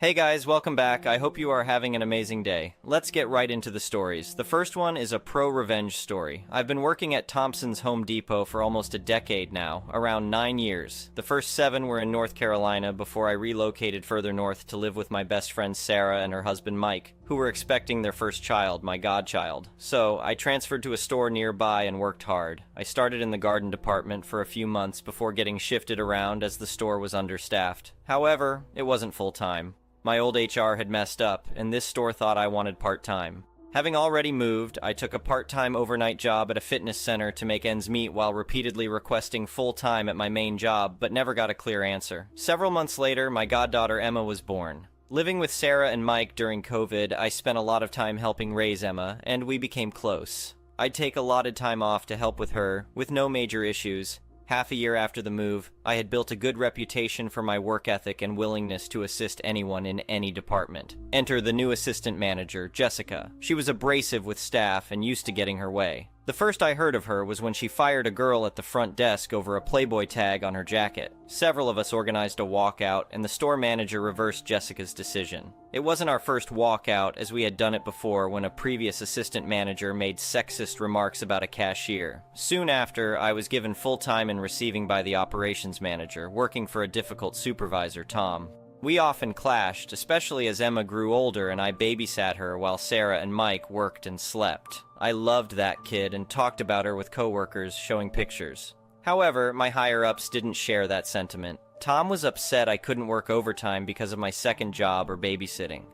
Hey guys, welcome back. I hope you are having an amazing day. Let's get right into the stories. The first one is a pro-revenge story. I've been working at Thompson's Home Depot for almost a decade now, around 9 years. The first 7 were in North Carolina before I relocated further north to live with my best friend Sarah and her husband Mike, who were expecting their first child, my godchild. So, I transferred to a store nearby and worked hard. I started in the garden department for a few months before getting shifted around as the store was understaffed. However, it wasn't full-time. My old HR had messed up, and this store thought I wanted part-time. Having already moved, I took a part-time overnight job at a fitness center to make ends meet while repeatedly requesting full-time at my main job, but never got a clear answer. Several months later, my goddaughter Emma was born. Living with Sarah and Mike during COVID, I spent a lot of time helping raise Emma, and we became close. I'd take allotted time off to help with her, with no major issues. Half a year after the move, I had built a good reputation for my work ethic and willingness to assist anyone in any department. Enter the new assistant manager, Jessica. She was abrasive with staff and used to getting her way. The first I heard of her was when she fired a girl at the front desk over a Playboy tag on her jacket. Several of us organized a walkout, and the store manager reversed Jessica's decision. It wasn't our first walkout, as we had done it before when a previous assistant manager made sexist remarks about a cashier. Soon after, I was given full-time in receiving by the operations manager, working for a difficult supervisor, Tom. We often clashed, especially as Emma grew older and I babysat her while Sarah and Mike worked and slept. I loved that kid and talked about her with coworkers, showing pictures. However, my higher-ups didn't share that sentiment. Tom was upset I couldn't work overtime because of my second job or babysitting.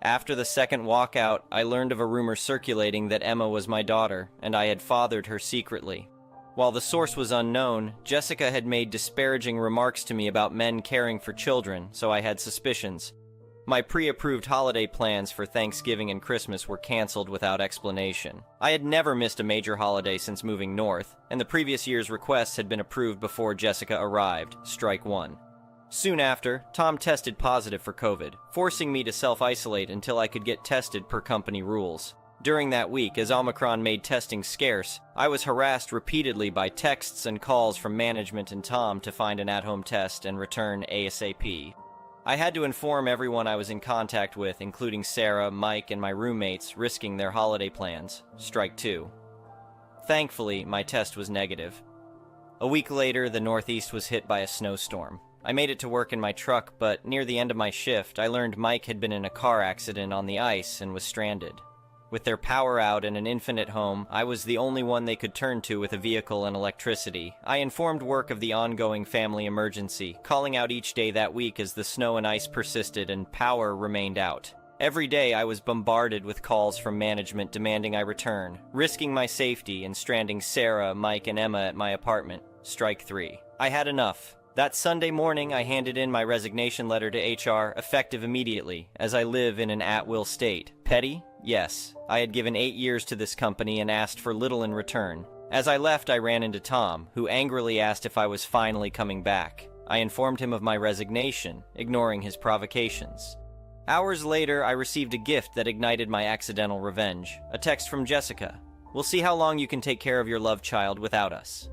After the second walkout, I learned of a rumor circulating that Emma was my daughter, and I had fathered her secretly. While the source was unknown, Jessica had made disparaging remarks to me about men caring for children, so I had suspicions. My pre-approved holiday plans for Thanksgiving and Christmas were canceled without explanation. I had never missed a major holiday since moving north, and the previous year's requests had been approved before Jessica arrived. Strike one. Soon after, Tom tested positive for COVID, forcing me to self-isolate until I could get tested per company rules. During that week, as Omicron made testing scarce, I was harassed repeatedly by texts and calls from management and Tom to find an at-home test and return ASAP. I had to inform everyone I was in contact with, including Sarah, Mike, and my roommates, risking their holiday plans. Strike two. Thankfully, my test was negative. A week later, the Northeast was hit by a snowstorm. I made it to work in my truck, but near the end of my shift, I learned Mike had been in a car accident on the ice and was stranded. With their power out and an infant at home, I was the only one they could turn to with a vehicle and electricity. I informed work of the ongoing family emergency, calling out each day that week as the snow and ice persisted and power remained out. Every day I was bombarded with calls from management demanding I return, risking my safety and stranding Sarah, Mike, and Emma at my apartment. Strike three. I had enough. That Sunday morning, I handed in my resignation letter to HR, effective immediately, as I live in an at-will state. Petty? Yes. I had given 8 years to this company and asked for little in return. As I left, I ran into Tom, who angrily asked if I was finally coming back. I informed him of my resignation, ignoring his provocations. Hours later, I received a gift that ignited my accidental revenge. A text from Jessica. "We'll see how long you can take care of your love child without us."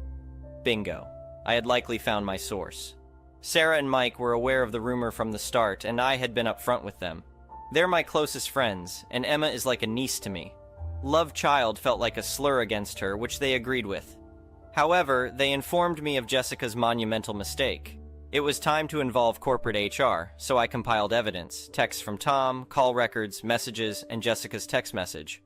Bingo. I had likely found my source. Sarah and Mike were aware of the rumor from the start, and I had been upfront with them. They're my closest friends, and Emma is like a niece to me. Love child felt like a slur against her, which they agreed with. However, they informed me of Jessica's monumental mistake. It was time to involve corporate HR, so I compiled evidence, texts from Tom, call records, messages, and Jessica's text message.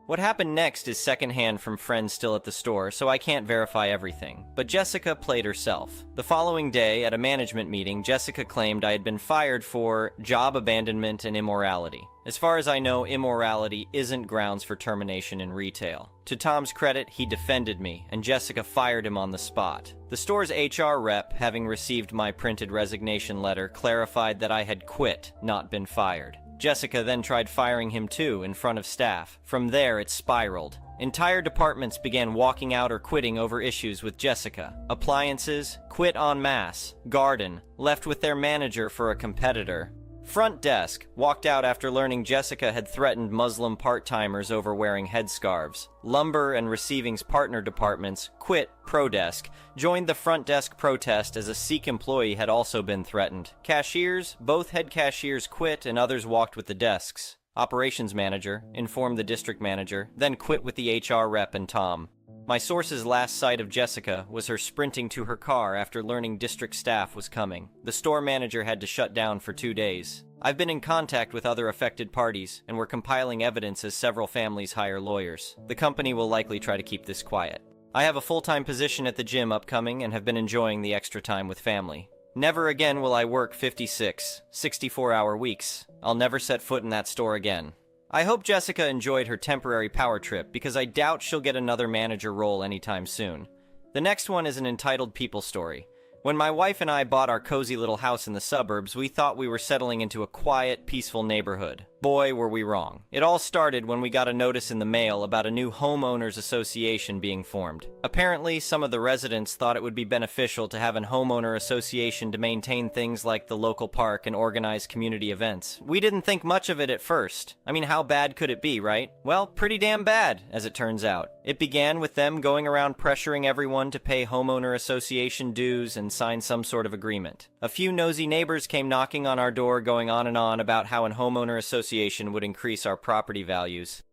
What happened next is secondhand from friends still at the store, so I can't verify everything. But Jessica played herself. The following day, at a management meeting, Jessica claimed I had been fired for job abandonment and immorality. As far as I know, immorality isn't grounds for termination in retail. To Tom's credit, he defended me, and Jessica fired him on the spot. The store's HR rep, having received my printed resignation letter, clarified that I had quit, not been fired. Jessica then tried firing him too, in front of staff. From there, it spiraled. Entire departments began walking out or quitting over issues with Jessica. Appliances, quit en masse. Garden, left with their manager for a competitor. Front desk. Walked out after learning Jessica had threatened Muslim part-timers over wearing headscarves. Lumber and receiving's partner departments, quit, pro desk. Joined the front desk protest as a Sikh employee had also been threatened. Cashiers, both head cashiers quit and others walked with the desks. Operations manager, informed the district manager, then quit with the HR rep and Tom. My source's last sight of Jessica was her sprinting to her car after learning district staff was coming. The store manager had to shut down for 2 days. I've been in contact with other affected parties, and we're compiling evidence as several families hire lawyers. The company will likely try to keep this quiet. I have a full-time position at the gym upcoming and have been enjoying the extra time with family. Never again will I work 56, 64-hour weeks. I'll never set foot in that store again. I hope Jessica enjoyed her temporary power trip because I doubt she'll get another manager role anytime soon. The next one is an entitled people story. When my wife and I bought our cozy little house in the suburbs, we thought we were settling into a quiet, peaceful neighborhood. Boy, were we wrong. It all started when we got a notice in the mail about a new homeowners association being formed. Apparently, some of the residents thought it would be beneficial to have an homeowner association to maintain things like the local park and organize community events. We didn't think much of it at first. I mean, how bad could it be, right? Well, pretty damn bad, as it turns out. It began with them going around pressuring everyone to pay homeowner association dues and sign some sort of agreement. A few nosy neighbors came knocking on our door going on and on about how an homeowner association would increase our property values.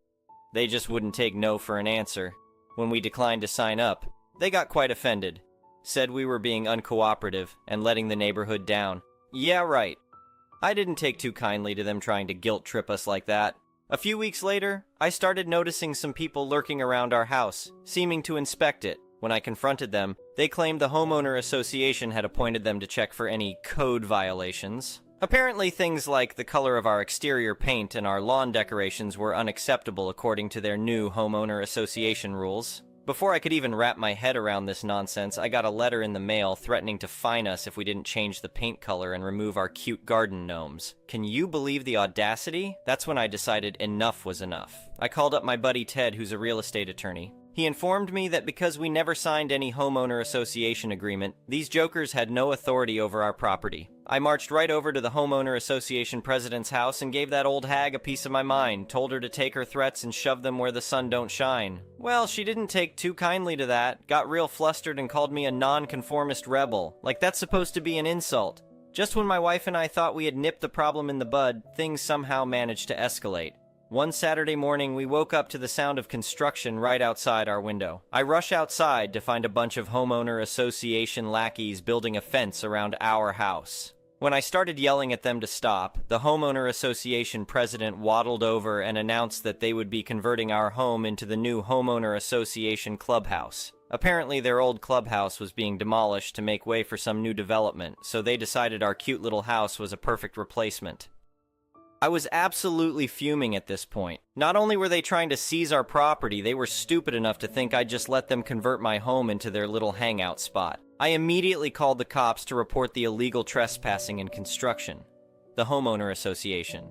They just wouldn't take no for an answer. When we declined to sign up, they got quite offended. Said we were being uncooperative and letting the neighborhood down. Yeah, right. I didn't take too kindly to them trying to guilt trip us like that. A few weeks later, I started noticing some people lurking around our house, seeming to inspect it. When I confronted them, they claimed the homeowner association had appointed them to check for any code violations. Apparently things like the color of our exterior paint and our lawn decorations were unacceptable according to their new homeowner association rules. Before I could even wrap my head around this nonsense, I got a letter in the mail threatening to fine us if we didn't change the paint color and remove our cute garden gnomes. Can you believe the audacity? That's when I decided enough was enough. I called up my buddy Ted, who's a real estate attorney. He informed me that because we never signed any homeowner association agreement, these jokers had no authority over our property. I marched right over to the homeowner association president's house and gave that old hag a piece of my mind, told her to take her threats and shove them where the sun don't shine. Well, she didn't take too kindly to that, got real flustered and called me a non-conformist rebel, like that's supposed to be an insult. Just when my wife and I thought we had nipped the problem in the bud, things somehow managed to escalate. One Saturday morning, we woke up to the sound of construction right outside our window. I rush outside to find a bunch of homeowner association lackeys building a fence around our house. When I started yelling at them to stop, the homeowner association president waddled over and announced that they would be converting our home into the new homeowner association clubhouse. Apparently their old clubhouse was being demolished to make way for some new development, so they decided our cute little house was a perfect replacement. I was absolutely fuming at this point. Not only were they trying to seize our property, they were stupid enough to think I'd just let them convert my home into their little hangout spot. I immediately called the cops to report the illegal trespassing and construction. The homeowner association.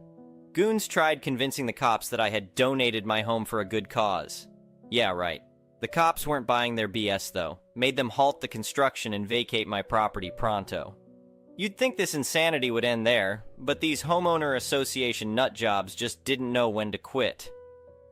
Goons tried convincing the cops that I had donated my home for a good cause. Yeah, right. The cops weren't buying their BS though. Made them halt the construction and vacate my property pronto. You'd think this insanity would end there, but these homeowner association nutjobs just didn't know when to quit.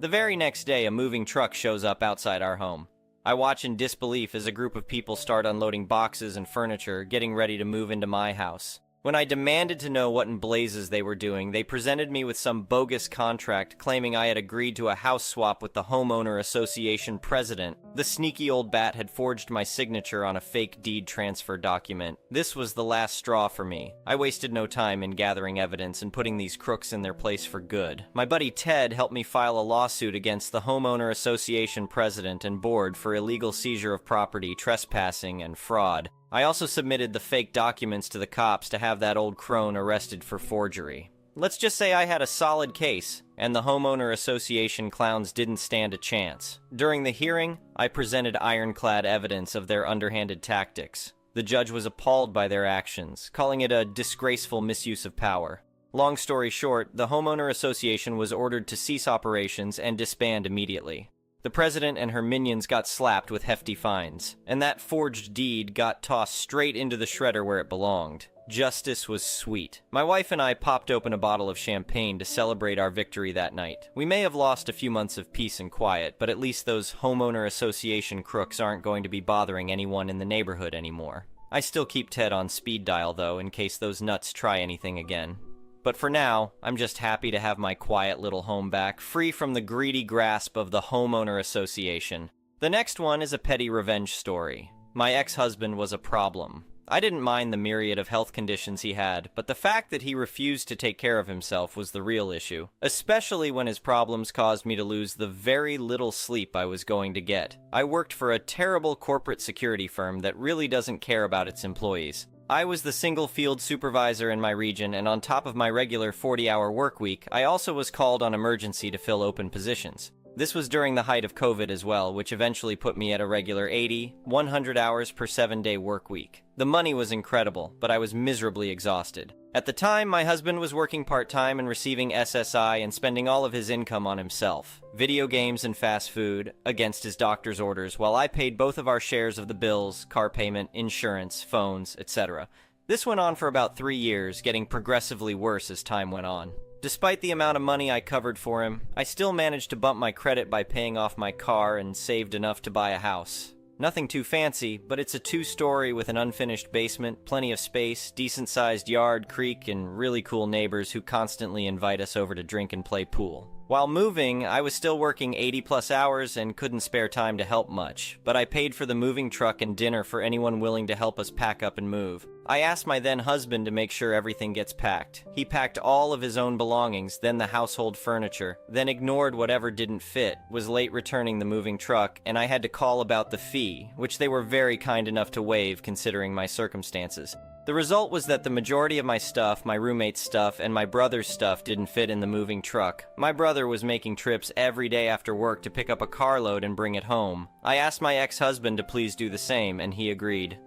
The very next day, a moving truck shows up outside our home. I watch in disbelief as a group of people start unloading boxes and furniture, getting ready to move into my house. When I demanded to know what in blazes they were doing, they presented me with some bogus contract claiming I had agreed to a house swap with the homeowner association president. The sneaky old bat had forged my signature on a fake deed transfer document. This was the last straw for me. I wasted no time in gathering evidence and putting these crooks in their place for good. My buddy Ted helped me file a lawsuit against the homeowner association president and board for illegal seizure of property, trespassing, and fraud. I also submitted the fake documents to the cops to have that old crone arrested for forgery. Let's just say I had a solid case, and the homeowner association clowns didn't stand a chance. During the hearing, I presented ironclad evidence of their underhanded tactics. The judge was appalled by their actions, calling it a disgraceful misuse of power. Long story short, the homeowner association was ordered to cease operations and disband immediately. The president and her minions got slapped with hefty fines, and that forged deed got tossed straight into the shredder where it belonged. Justice was sweet. My wife and I popped open a bottle of champagne to celebrate our victory that night. We may have lost a few months of peace and quiet, but at least those homeowner association crooks aren't going to be bothering anyone in the neighborhood anymore. I still keep Ted on speed dial, though, in case those nuts try anything again. But for now, I'm just happy to have my quiet little home back, free from the greedy grasp of the homeowner association. The next one is a petty revenge story. My ex-husband was a problem. I didn't mind the myriad of health conditions he had, but the fact that he refused to take care of himself was the real issue, especially when his problems caused me to lose the very little sleep I was going to get. I worked for a terrible corporate security firm that really doesn't care about its employees. I was the single field supervisor in my region, and on top of my regular 40-hour work week, I also was called on emergency to fill open positions. This was during the height of COVID as well, which eventually put me at a regular 80, 100 hours per 7-day work week. The money was incredible, but I was miserably exhausted. At the time, my husband was working part-time and receiving SSI and spending all of his income on himself, video games and fast food, against his doctor's orders, while I paid both of our shares of the bills, car payment, insurance, phones, etc. This went on for about 3 years, getting progressively worse as time went on. Despite the amount of money I covered for him, I still managed to bump my credit by paying off my car and saved enough to buy a house. Nothing too fancy, but it's a 2-story with an unfinished basement, plenty of space, decent-sized yard, creek, and really cool neighbors who constantly invite us over to drink and play pool. While moving, I was still working 80-plus hours and couldn't spare time to help much, but I paid for the moving truck and dinner for anyone willing to help us pack up and move. I asked my then-husband to make sure everything gets packed. He packed all of his own belongings, then the household furniture, then ignored whatever didn't fit, was late returning the moving truck, and I had to call about the fee, which they were very kind enough to waive considering my circumstances. The result was that the majority of my stuff, my roommate's stuff, and my brother's stuff didn't fit in the moving truck. My brother was making trips every day after work to pick up a carload and bring it home. I asked my ex-husband to please do the same, and he agreed.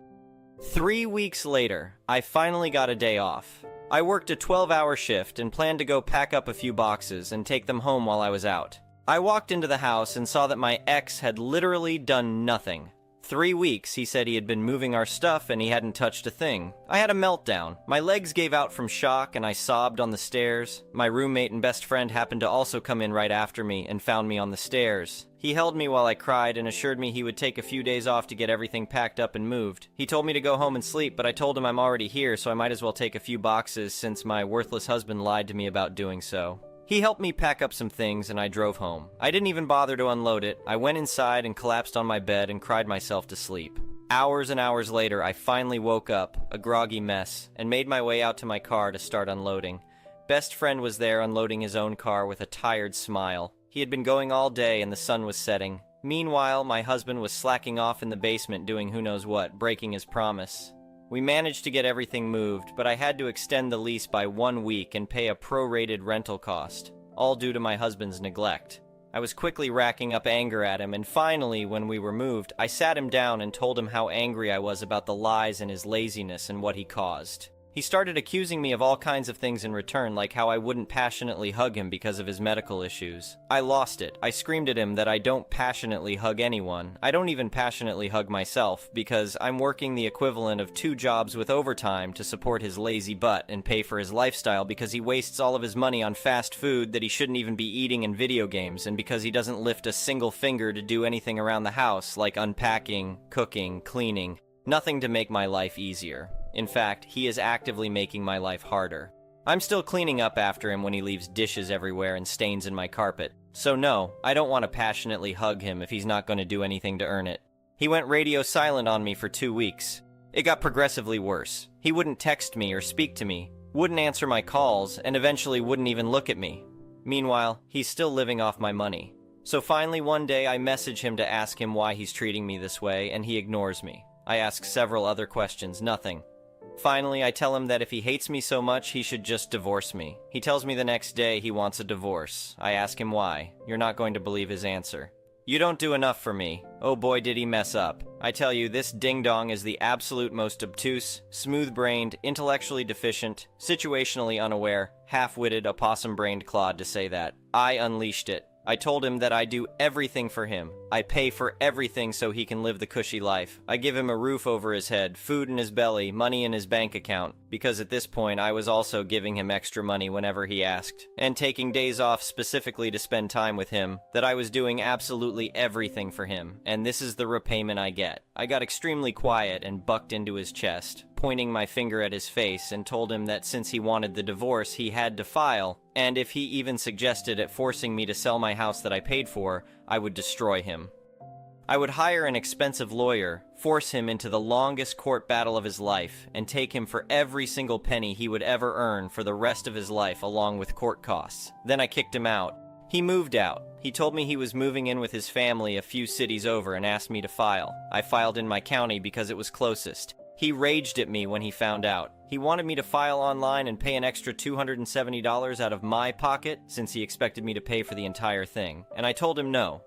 3 weeks later, I finally got a day off. I worked a 12-hour shift and planned to go pack up a few boxes and take them home while I was out. I walked into the house and saw that my ex had literally done nothing. 3 weeks, he said he had been moving our stuff and he hadn't touched a thing. I had a meltdown. My legs gave out from shock and I sobbed on the stairs. My roommate and best friend happened to also come in right after me and found me on the stairs. He held me while I cried and assured me he would take a few days off to get everything packed up and moved. He told me to go home and sleep, but I told him I'm already here, so I might as well take a few boxes since my worthless husband lied to me about doing so. He helped me pack up some things and I drove home. I didn't even bother to unload it. I went inside and collapsed on my bed and cried myself to sleep. Hours and hours later, I finally woke up, a groggy mess, and made my way out to my car to start unloading. Best friend was there unloading his own car with a tired smile. He had been going all day and the sun was setting. Meanwhile, my husband was slacking off in the basement doing who knows what, breaking his promise. We managed to get everything moved, but I had to extend the lease by 1 week and pay a prorated rental cost, all due to my husband's neglect. I was quickly racking up anger at him, and finally, when we were moved, I sat him down and told him how angry I was about the lies and his laziness and what he caused. He started accusing me of all kinds of things in return, like how I wouldn't passionately hug him because of his medical issues. I lost it. I screamed at him that I don't passionately hug anyone. I don't even passionately hug myself, because I'm working the equivalent of 2 jobs with overtime to support his lazy butt and pay for his lifestyle because he wastes all of his money on fast food that he shouldn't even be eating in video games, and because he doesn't lift a single finger to do anything around the house, like unpacking, cooking, cleaning. Nothing to make my life easier. In fact, he is actively making my life harder. I'm still cleaning up after him when he leaves dishes everywhere and stains in my carpet. So no, I don't want to passionately hug him if he's not going to do anything to earn it. He went radio silent on me for 2 weeks. It got progressively worse. He wouldn't text me or speak to me, wouldn't answer my calls, and eventually wouldn't even look at me. Meanwhile, he's still living off my money. So finally one day I message him to ask him why he's treating me this way, and he ignores me. I ask several other questions, nothing. Finally, I tell him that if he hates me so much, he should just divorce me. He tells me the next day he wants a divorce. I ask him why. You're not going to believe his answer. You don't do enough for me. Oh boy, did he mess up. I tell you, this ding-dong is the absolute most obtuse, smooth-brained, intellectually deficient, situationally unaware, half-witted, opossum-brained clod to say that. I unleashed it. I told him that I do everything for him. I pay for everything so he can live the cushy life. I give him a roof over his head, food in his belly, money in his bank account, because at this point I was also giving him extra money whenever he asked, and taking days off specifically to spend time with him, that I was doing absolutely everything for him, and this is the repayment I get. I got extremely quiet and bucked into his chest, pointing my finger at his face, and told him that since he wanted the divorce, he had to file, and if he even suggested at forcing me to sell my house that I paid for, I would destroy him. I would hire an expensive lawyer, force him into the longest court battle of his life, and take him for every single penny he would ever earn for the rest of his life along with court costs. Then I kicked him out. He moved out. He told me he was moving in with his family a few cities over and asked me to file. I filed in my county because it was closest. He raged at me when he found out. He wanted me to file online and pay an extra $270 out of my pocket since he expected me to pay for the entire thing, and I told him no.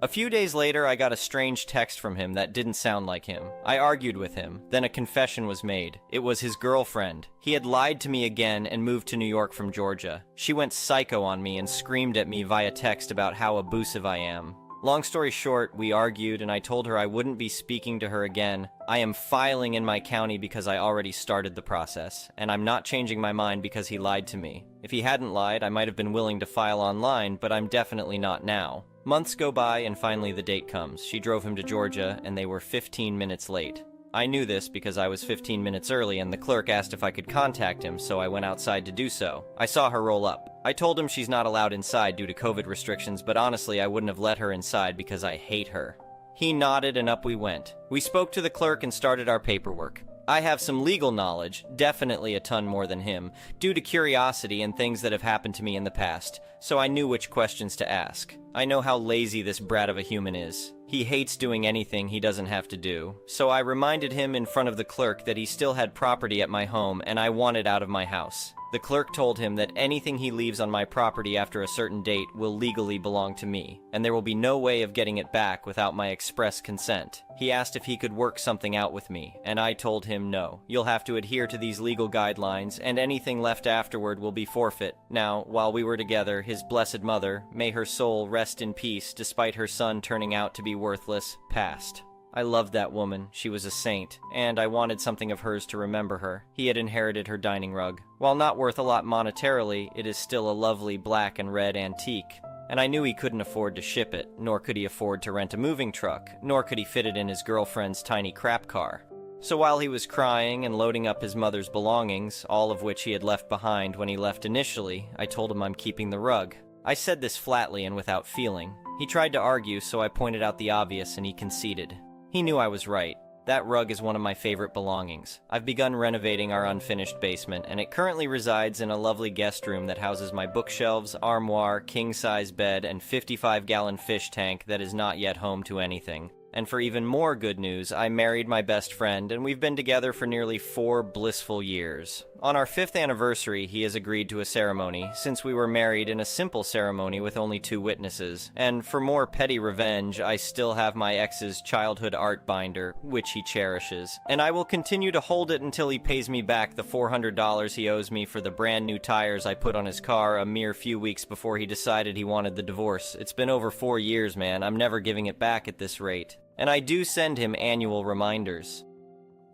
A few days later, I got a strange text from him that didn't sound like him. I argued with him. Then a confession was made. It was his girlfriend. He had lied to me again and moved to New York from Georgia. She went psycho on me and screamed at me via text about how abusive I am. Long story short, we argued and I told her I wouldn't be speaking to her again. I am filing in my county because I already started the process, and I'm not changing my mind because he lied to me. If he hadn't lied, I might have been willing to file online, but I'm definitely not now. Months go by and finally the date comes. She drove him to Georgia and they were 15 minutes late. I knew this because I was 15 minutes early and the clerk asked if I could contact him, so I went outside to do so. I saw her roll up. I told him she's not allowed inside due to COVID restrictions, but honestly I wouldn't have let her inside because I hate her. He nodded and up we went. We spoke to the clerk and started our paperwork. I have some legal knowledge, definitely a ton more than him, due to curiosity and things that have happened to me in the past, so I knew which questions to ask. I know how lazy this brat of a human is. He hates doing anything he doesn't have to do, so I reminded him in front of the clerk that he still had property at my home and I wanted out of my house. The clerk told him that anything he leaves on my property after a certain date will legally belong to me, and there will be no way of getting it back without my express consent. He asked if he could work something out with me, and I told him no. You'll have to adhere to these legal guidelines, and anything left afterward will be forfeit. Now, while we were together, his blessed mother, may her soul rest in peace despite her son turning out to be worthless, passed. I loved that woman, she was a saint, and I wanted something of hers to remember her. He had inherited her dining rug. While not worth a lot monetarily, it is still a lovely black and red antique. And I knew he couldn't afford to ship it, nor could he afford to rent a moving truck, nor could he fit it in his girlfriend's tiny crap car. So while he was crying and loading up his mother's belongings, all of which he had left behind when he left initially, I told him I'm keeping the rug. I said this flatly and without feeling. He tried to argue, so I pointed out the obvious and he conceded. He knew I was right. That rug is one of my favorite belongings. I've begun renovating our unfinished basement, and it currently resides in a lovely guest room that houses my bookshelves, armoire, king-size bed, and 55-gallon fish tank that is not yet home to anything. And for even more good news, I married my best friend, and we've been together for nearly 4 blissful years. On our 5th anniversary, he has agreed to a ceremony, since we were married in a simple ceremony with only 2 witnesses. And for more petty revenge, I still have my ex's childhood art binder, which he cherishes. And I will continue to hold it until he pays me back the $400 he owes me for the brand new tires I put on his car a mere few weeks before he decided he wanted the divorce. It's been over 4 years, man. I'm never giving it back at this rate. And I do send him annual reminders.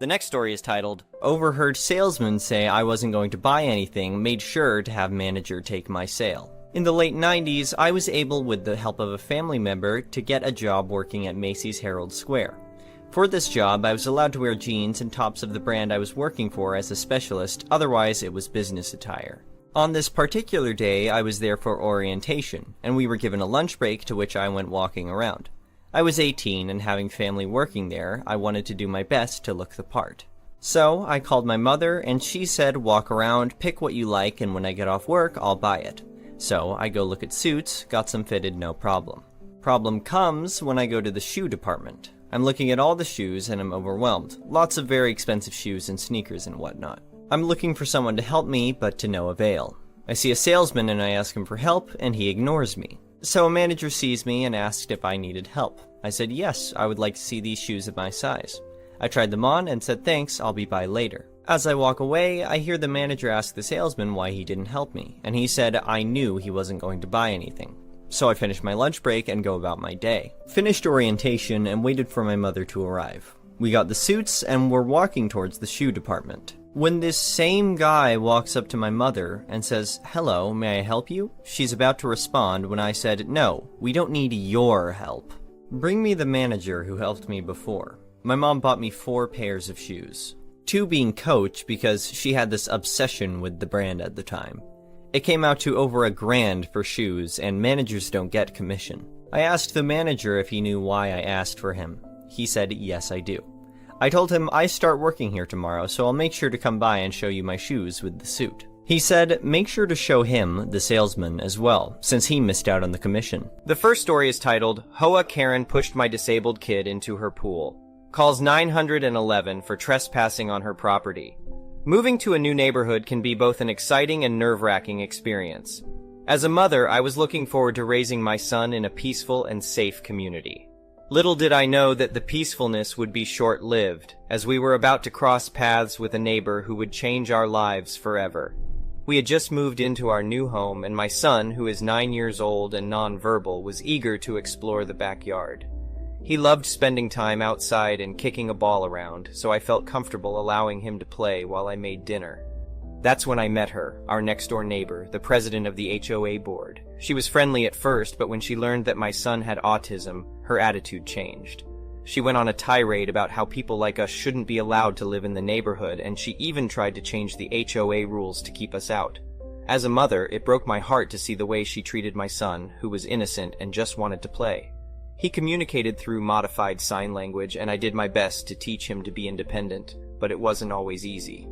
The next story is titled, Overheard Salesman Say I Wasn't Going to Buy Anything, Made Sure to Have Manager Take My Sale. In the late 90s, I was able, with the help of a family member, to get a job working at Macy's Herald Square. For this job, I was allowed to wear jeans and tops of the brand I was working for as a specialist, otherwise it was business attire. On this particular day, I was there for orientation, and we were given a lunch break to which I went walking around. I was 18, and having family working there, I wanted to do my best to look the part. So, I called my mother, and she said, walk around, pick what you like, and when I get off work, I'll buy it. So, I go look at suits, got some fitted, no problem. Problem comes when I go to the shoe department. I'm looking at all the shoes, and I'm overwhelmed. Lots of very expensive shoes and sneakers and whatnot. I'm looking for someone to help me, but to no avail. I see a salesman, and I ask him for help, and he ignores me. So a manager sees me and asked if I needed help. I said yes, I would like to see these shoes at my size. I tried them on and said thanks, I'll be by later. As I walk away, I hear the manager ask the salesman why he didn't help me, and he said I knew he wasn't going to buy anything. So I finished my lunch break and go about my day. Finished orientation and waited for my mother to arrive. We got the suits and were walking towards the shoe department, when this same guy walks up to my mother and says, "Hello, may I help you?" She's about to respond when I said, "No, we don't need your help. Bring me the manager who helped me before." My mom bought me 4 pairs of shoes. 2 being Coach because she had this obsession with the brand at the time. It came out to over $1,000 for shoes, and managers don't get commission. I asked the manager if he knew why I asked for him. He said, "Yes, I do." I told him I start working here tomorrow, so I'll make sure to come by and show you my shoes with the suit. He said, make sure to show him, the salesman, as well, since he missed out on the commission. The first story is titled, HOA Karen Pushed My Disabled Kid into Her Pool. Calls 911 for trespassing on her property. Moving to a new neighborhood can be both an exciting and nerve-wracking experience. As a mother, I was looking forward to raising my son in a peaceful and safe community. Little did I know that the peacefulness would be short-lived, as we were about to cross paths with a neighbor who would change our lives forever. We had just moved into our new home, and my son, who is 9 years old and nonverbal, was eager to explore the backyard. He loved spending time outside and kicking a ball around, so I felt comfortable allowing him to play while I made dinner. That's when I met her, our next-door neighbor, the president of the HOA board. She was friendly at first, but when she learned that my son had autism, her attitude changed. She went on a tirade about how people like us shouldn't be allowed to live in the neighborhood, and she even tried to change the HOA rules to keep us out. As a mother, it broke my heart to see the way she treated my son, who was innocent and just wanted to play. He communicated through modified sign language, and I did my best to teach him to be independent, but it wasn't always easy.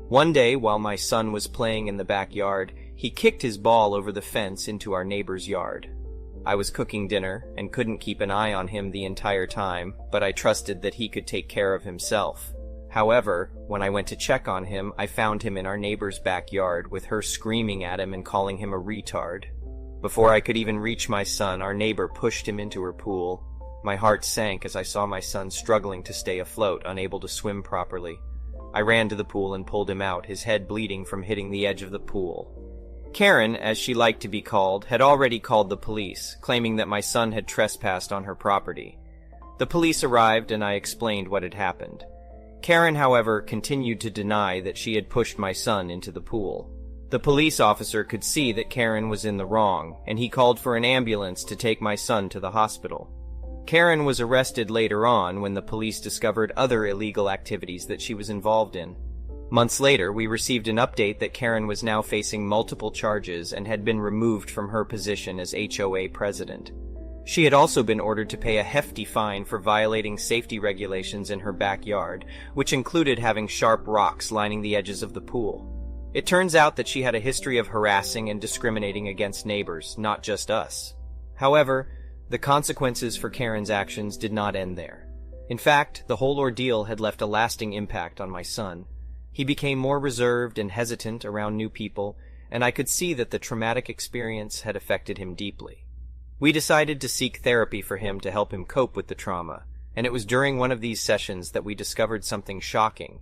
One day, while my son was playing in the backyard, he kicked his ball over the fence into our neighbor's yard. I was cooking dinner and couldn't keep an eye on him the entire time, but I trusted that he could take care of himself. However, when I went to check on him, I found him in our neighbor's backyard with her screaming at him and calling him a retard. Before I could even reach my son, our neighbor pushed him into her pool. My heart sank as I saw my son struggling to stay afloat, unable to swim properly. I ran to the pool and pulled him out, his head bleeding from hitting the edge of the pool. Karen, as she liked to be called, had already called the police, claiming that my son had trespassed on her property. The police arrived and I explained what had happened. Karen, however, continued to deny that she had pushed my son into the pool. The police officer could see that Karen was in the wrong, and he called for an ambulance to take my son to the hospital. Karen was arrested later on when the police discovered other illegal activities that she was involved in. Months later, we received an update that Karen was now facing multiple charges and had been removed from her position as HOA president. She had also been ordered to pay a hefty fine for violating safety regulations in her backyard, which included having sharp rocks lining the edges of the pool. It turns out that she had a history of harassing and discriminating against neighbors, not just us. However, the consequences for Karen's actions did not end there. In fact, the whole ordeal had left a lasting impact on my son. He became more reserved and hesitant around new people, and I could see that the traumatic experience had affected him deeply. We decided to seek therapy for him to help him cope with the trauma, and it was during one of these sessions that we discovered something shocking.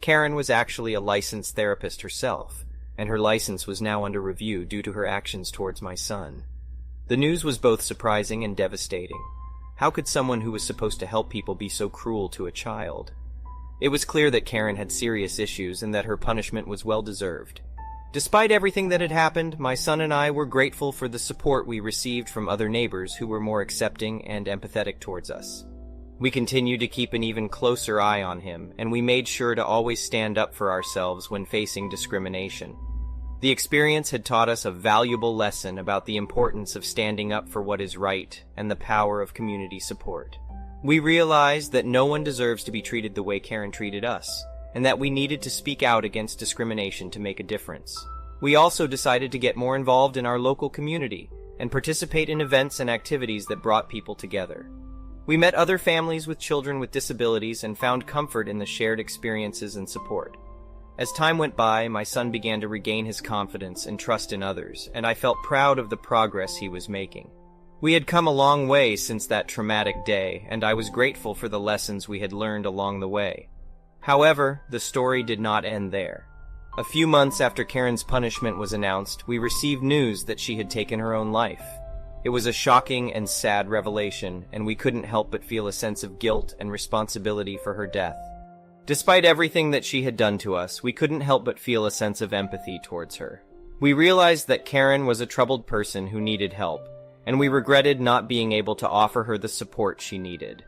Karen was actually a licensed therapist herself, and her license was now under review due to her actions towards my son. The news was both surprising and devastating. How could someone who was supposed to help people be so cruel to a child? It was clear that Karen had serious issues and that her punishment was well-deserved. Despite everything that had happened, my son and I were grateful for the support we received from other neighbors who were more accepting and empathetic towards us. We continued to keep an even closer eye on him, and we made sure to always stand up for ourselves when facing discrimination. The experience had taught us a valuable lesson about the importance of standing up for what is right and the power of community support. We realized that no one deserves to be treated the way Karen treated us, and that we needed to speak out against discrimination to make a difference. We also decided to get more involved in our local community and participate in events and activities that brought people together. We met other families with children with disabilities and found comfort in the shared experiences and support. As time went by, my son began to regain his confidence and trust in others, and I felt proud of the progress he was making. We had come a long way since that traumatic day, and I was grateful for the lessons we had learned along the way. However, the story did not end there. A few months after Karen's punishment was announced, we received news that she had taken her own life. It was a shocking and sad revelation, and we couldn't help but feel a sense of guilt and responsibility for her death. Despite everything that she had done to us, we couldn't help but feel a sense of empathy towards her. We realized that Karen was a troubled person who needed help, and we regretted not being able to offer her the support she needed.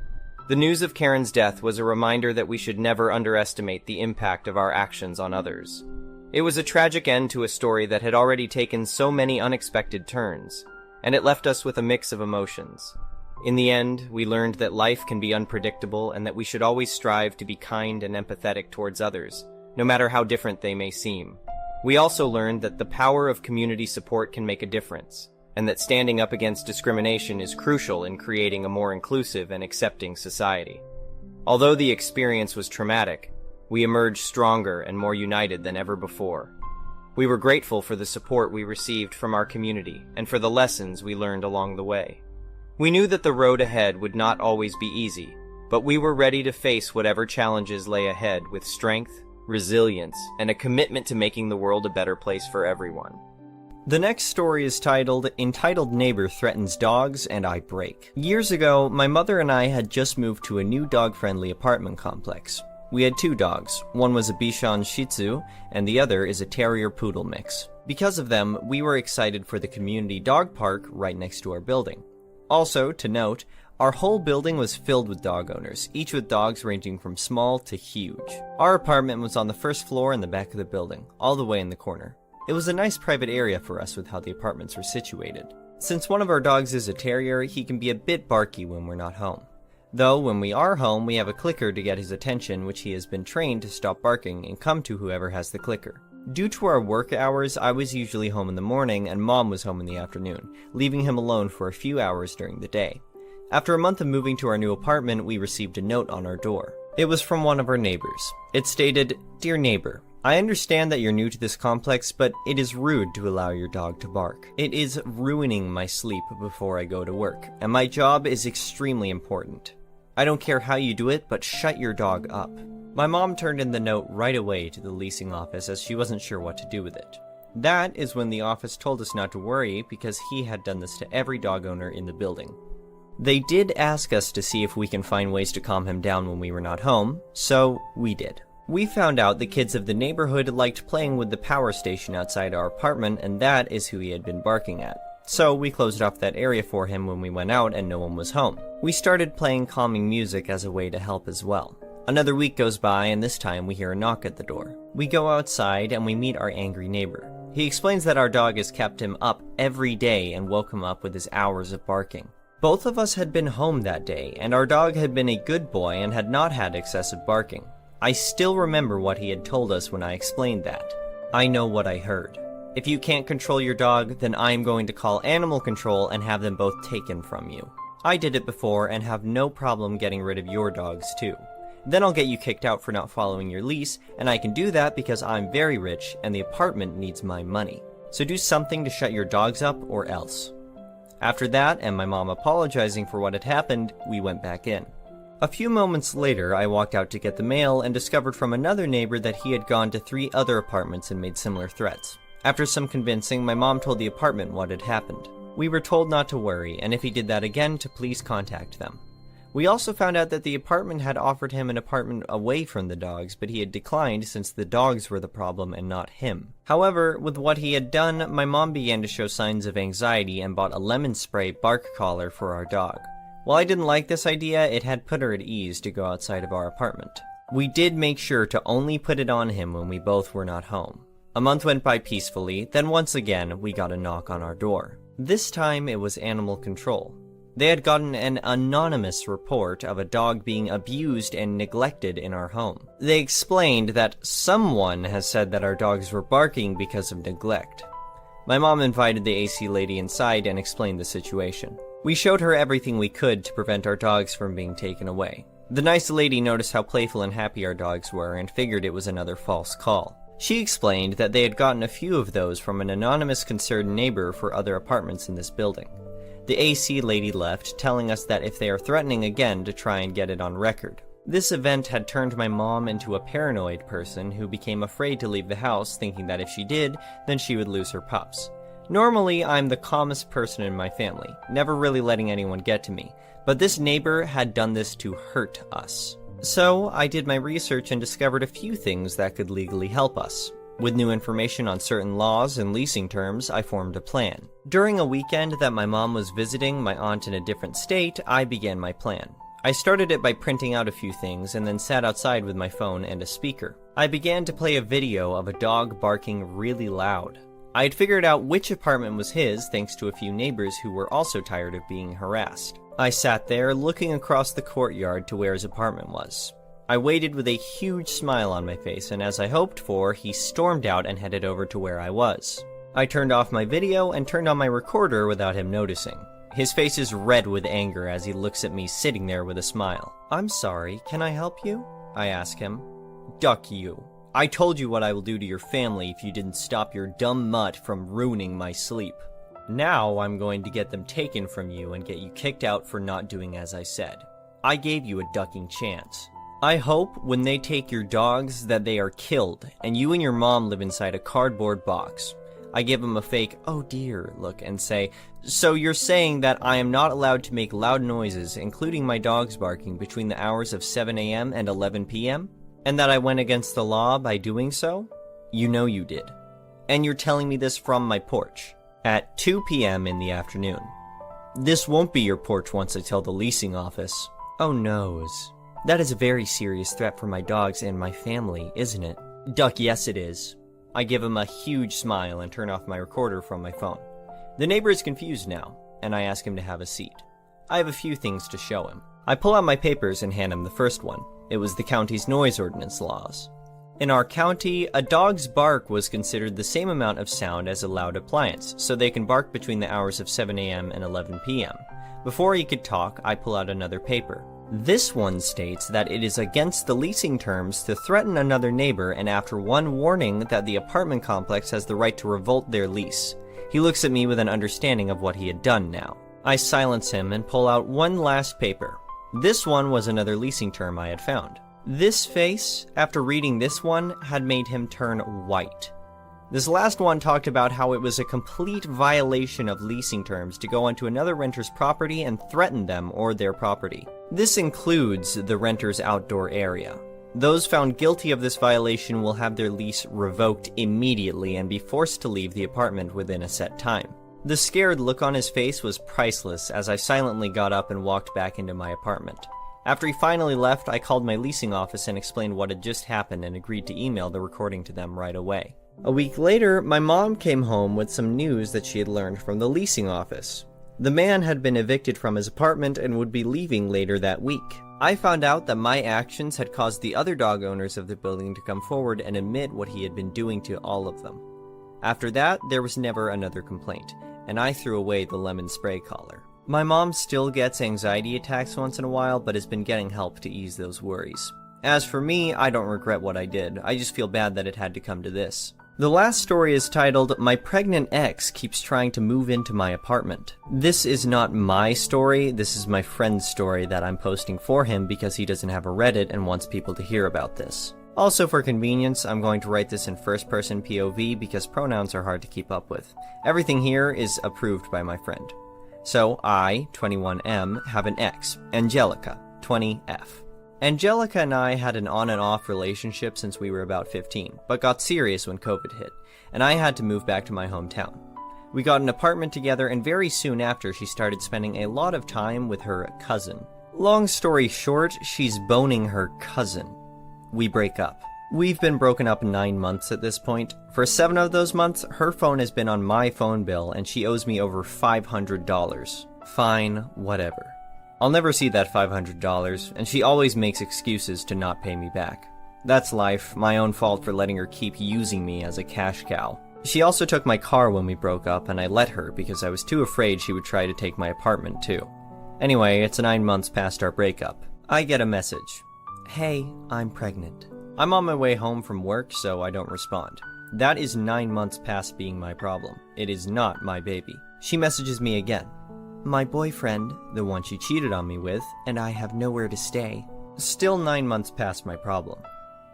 The news of Karen's death was a reminder that we should never underestimate the impact of our actions on others. It was a tragic end to a story that had already taken so many unexpected turns, and it left us with a mix of emotions. In the end, we learned that life can be unpredictable and that we should always strive to be kind and empathetic towards others, no matter how different they may seem. We also learned that the power of community support can make a difference, and that standing up against discrimination is crucial in creating a more inclusive and accepting society. Although the experience was traumatic, we emerged stronger and more united than ever before. We were grateful for the support we received from our community and for the lessons we learned along the way. We knew that the road ahead would not always be easy, but we were ready to face whatever challenges lay ahead with strength, resilience, and a commitment to making the world a better place for everyone. The next story is entitled Neighbor Threatens Dogs and I Break. Years ago, my mother and I had just moved to a new dog-friendly apartment complex. We had 2 dogs. One was a Bichon Shih Tzu, and the other is a Terrier Poodle mix. Because of them, we were excited for the community dog park right next to our building. Also, to note, our whole building was filled with dog owners, each with dogs ranging from small to huge. Our apartment was on the first floor in the back of the building, all the way in the corner. It was a nice private area for us with how the apartments were situated. Since one of our dogs is a terrier, he can be a bit barky when we're not home. Though, when we are home, we have a clicker to get his attention, which he has been trained to stop barking and come to whoever has the clicker. Due to our work hours, I was usually home in the morning and Mom was home in the afternoon, leaving him alone for a few hours during the day. After a month of moving to our new apartment, we received a note on our door. It was from one of our neighbors. It stated, "Dear neighbor, I understand that you're new to this complex, but it is rude to allow your dog to bark. It is ruining my sleep before I go to work, and my job is extremely important. I don't care how you do it, but shut your dog up." My mom turned in the note right away to the leasing office as she wasn't sure what to do with it. That is when the office told us not to worry because he had done this to every dog owner in the building. They did ask us to see if we can find ways to calm him down when we were not home, so we did. We found out the kids of the neighborhood liked playing with the power station outside our apartment, and that is who he had been barking at. So we closed off that area for him when we went out and no one was home. We started playing calming music as a way to help as well. Another week goes by and this time we hear a knock at the door. We go outside and we meet our angry neighbor. He explains that our dog has kept him up every day and woke him up with his hours of barking. Both of us had been home that day and our dog had been a good boy and had not had excessive barking. I still remember what he had told us when I explained that. I know what I heard. If you can't control your dog, then I am going to call animal control and have them both taken from you. I did it before and have no problem getting rid of your dogs too. Then I'll get you kicked out for not following your lease, and I can do that because I'm very rich and the apartment needs my money. So do something to shut your dogs up or else. After that, and my mom apologizing for what had happened, we went back in. A few moments later, I walked out to get the mail and discovered from another neighbor that he had gone to 3 other apartments and made similar threats. After some convincing, my mom told the apartment what had happened. We were told not to worry, and if he did that again, to please contact them. We also found out that the apartment had offered him an apartment away from the dogs, but he had declined since the dogs were the problem and not him. However, with what he had done, my mom began to show signs of anxiety and bought a lemon spray bark collar for our dog. While I didn't like this idea, it had put her at ease to go outside of our apartment. We did make sure to only put it on him when we both were not home. A month went by peacefully, then once again, we got a knock on our door. This time it was animal control. They had gotten an anonymous report of a dog being abused and neglected in our home. They explained that someone has said that our dogs were barking because of neglect. My mom invited the AC lady inside and explained the situation. We showed her everything we could to prevent our dogs from being taken away. The nice lady noticed how playful and happy our dogs were and figured it was another false call. She explained that they had gotten a few of those from an anonymous concerned neighbor for other apartments in this building. The AC lady left, telling us that if they are threatening again to try and get it on record. This event had turned my mom into a paranoid person who became afraid to leave the house, thinking that if she did, then she would lose her pups. Normally, I'm the calmest person in my family, never really letting anyone get to me, but this neighbor had done this to hurt us. So, I did my research and discovered a few things that could legally help us. With new information on certain laws and leasing terms, I formed a plan. During a weekend that my mom was visiting my aunt in a different state, I began my plan. I started it by printing out a few things and then sat outside with my phone and a speaker. I began to play a video of a dog barking really loud. I had figured out which apartment was his thanks to a few neighbors who were also tired of being harassed. I sat there looking across the courtyard to where his apartment was. I waited with a huge smile on my face, and as I hoped for, he stormed out and headed over to where I was. I turned off my video and turned on my recorder without him noticing. His face is red with anger as he looks at me sitting there with a smile. "I'm sorry, can I help you?" I ask him. "Duck you. I told you what I will do to your family if you didn't stop your dumb mutt from ruining my sleep. Now I'm going to get them taken from you and get you kicked out for not doing as I said. I gave you a ducking chance. I hope when they take your dogs that they are killed and you and your mom live inside a cardboard box." I give him a fake, "oh dear" look and say, "So you're saying that I am not allowed to make loud noises, including my dogs barking, between the hours of 7 a.m. and 11 p.m.? And that I went against the law by doing so? You know you did. And you're telling me this from my porch at 2 p.m. in the afternoon. This won't be your porch once I tell the leasing office." "Oh noes. That is a very serious threat for my dogs and my family, isn't it?" "Duck, yes it is." I give him a huge smile and turn off my recorder from my phone. The neighbor is confused now, and I ask him to have a seat. I have a few things to show him. I pull out my papers and hand him the first one. It was the county's noise ordinance laws. In our county, a dog's bark was considered the same amount of sound as a loud appliance, so they can bark between the hours of 7 a.m. and 11 p.m. Before he could talk, I pull out another paper. This one states that it is against the leasing terms to threaten another neighbor, and after one warning that the apartment complex has the right to revoke their lease. He looks at me with an understanding of what he had done now. I silence him and pull out one last paper. This one was another leasing term I had found. This face, after reading this one, had made him turn white. This last one talked about how it was a complete violation of leasing terms to go onto another renter's property and threaten them or their property. This includes the renter's outdoor area. Those found guilty of this violation will have their lease revoked immediately and be forced to leave the apartment within a set time. The scared look on his face was priceless as I silently got up and walked back into my apartment. After he finally left, I called my leasing office and explained what had just happened and agreed to email the recording to them right away. A week later, my mom came home with some news that she had learned from the leasing office. The man had been evicted from his apartment and would be leaving later that week. I found out that my actions had caused the other dog owners of the building to come forward and admit what he had been doing to all of them. After that, there was never another complaint, and I threw away the lemon spray collar. My mom still gets anxiety attacks once in a while, but has been getting help to ease those worries. As for me, I don't regret what I did. I just feel bad that it had to come to this. The last story is titled, "My Pregnant Ex Keeps Trying to Move Into My Apartment." This is not my story, this is my friend's story that I'm posting for him because he doesn't have a Reddit and wants people to hear about this. Also for convenience, I'm going to write this in first-person POV because pronouns are hard to keep up with. Everything here is approved by my friend. So I, 21M, have an ex, Angelica, 20F. Angelica and I had an on and off relationship since we were about 15, but got serious when COVID hit, and I had to move back to my hometown. We got an apartment together, and very soon after she started spending a lot of time with her cousin. Long story short, she's boning her cousin. We break up. We've been broken up 9 months at this point. For 7 of those months, her phone has been on my phone bill, and she owes me over $500. Fine, whatever. I'll never see that $500, and she always makes excuses to not pay me back. That's life, my own fault for letting her keep using me as a cash cow. She also took my car when we broke up, and I let her because I was too afraid she would try to take my apartment too. Anyway, it's 9 months past our breakup. I get a message. "Hey, I'm pregnant." I'm on my way home from work, so I don't respond. That is 9 months past being my problem. It is not my baby. She messages me again. "My boyfriend, the one she cheated on me with, and I have nowhere to stay." Still 9 months past my problem.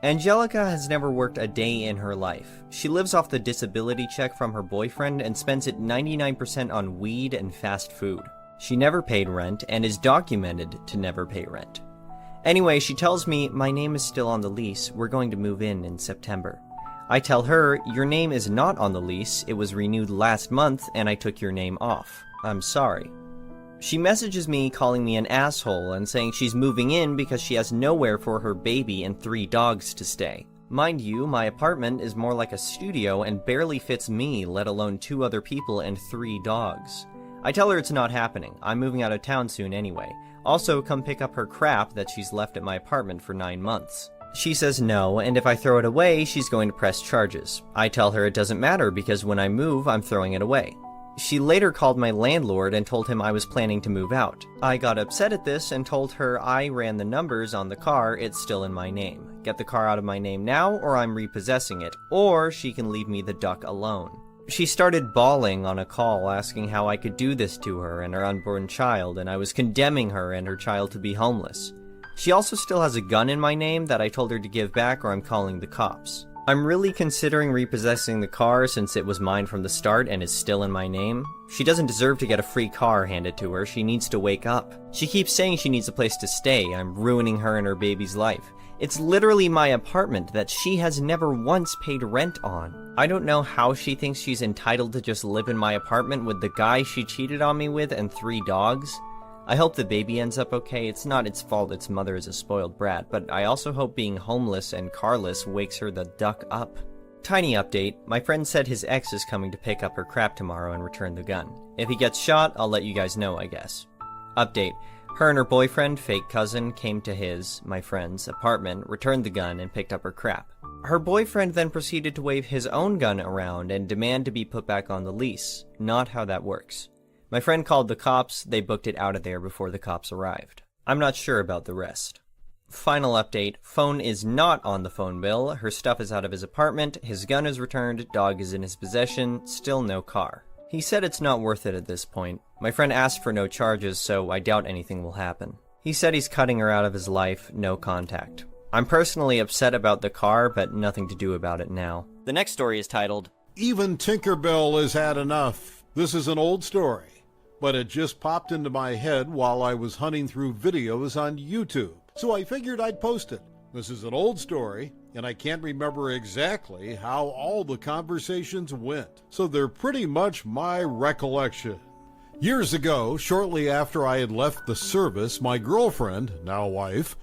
Angelica has never worked a day in her life. She lives off the disability check from her boyfriend and spends it 99% on weed and fast food. She never paid rent and is documented to never pay rent. Anyway, she tells me, my name is still on the lease, we're going to move in September. I tell her, your name is not on the lease, it was renewed last month and I took your name off. I'm sorry. She messages me calling me an asshole and saying she's moving in because she has nowhere for her baby and 3 dogs to stay. Mind you, my apartment is more like a studio and barely fits me, let alone 2 other people and 3 dogs. I tell her it's not happening, I'm moving out of town soon anyway. Also, come pick up her crap that she's left at my apartment for 9 months. She says no, and if I throw it away, she's going to press charges. I tell her it doesn't matter because when I move, I'm throwing it away. She later called my landlord and told him I was planning to move out. I got upset at this and told her I ran the numbers on the car, it's still in my name. Get the car out of my name now or I'm repossessing it, or she can leave me the duck alone. She started bawling on a call asking how I could do this to her and her unborn child, and I was condemning her and her child to be homeless. She also still has a gun in my name that I told her to give back or I'm calling the cops. I'm really considering repossessing the car since it was mine from the start and is still in my name. She doesn't deserve to get a free car handed to her, she needs to wake up. She keeps saying she needs a place to stay, I'm ruining her and her baby's life. It's literally my apartment that she has never once paid rent on. I don't know how she thinks she's entitled to just live in my apartment with the guy she cheated on me with and 3 dogs. I hope the baby ends up okay. It's not its fault its mother is a spoiled brat, but I also hope being homeless and carless wakes her the duck up. Tiny update, my friend said his ex is coming to pick up her crap tomorrow and return the gun. If he gets shot, I'll let you guys know, I guess. Update, her and her boyfriend, fake cousin, came to his, my friend's, apartment, returned the gun, and picked up her crap. Her boyfriend then proceeded to wave his own gun around and demand to be put back on the lease. Not how that works. My friend called the cops, they booked it out of there before the cops arrived. I'm not sure about the rest. Final update, phone is not on the phone bill, her stuff is out of his apartment, his gun is returned, dog is in his possession, still no car. He said it's not worth it at this point. My friend asked for no charges, so I doubt anything will happen. He said he's cutting her out of his life, no contact. I'm personally upset about the car, but nothing to do about it now. The next story is titled, Even Tinkerbell has had enough. This is an old story, but it just popped into my head while I was hunting through videos on YouTube, so I figured I'd post it. This is an old story, and I can't remember exactly how all the conversations went, so they're pretty much my recollection. Years ago, shortly after I had left the service, my girlfriend, now wife,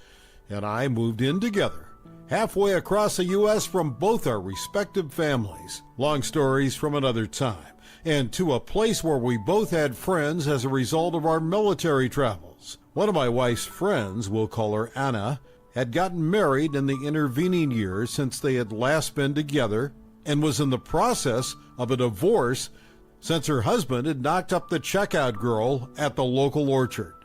and I moved in together, halfway across the U.S. from both our respective families. Long stories from another time. And to a place where we both had friends as a result of our military travels. One of my wife's friends, we'll call her Anna, had gotten married in the intervening years since they had last been together and was in the process of a divorce since her husband had knocked up the checkout girl at the local orchard.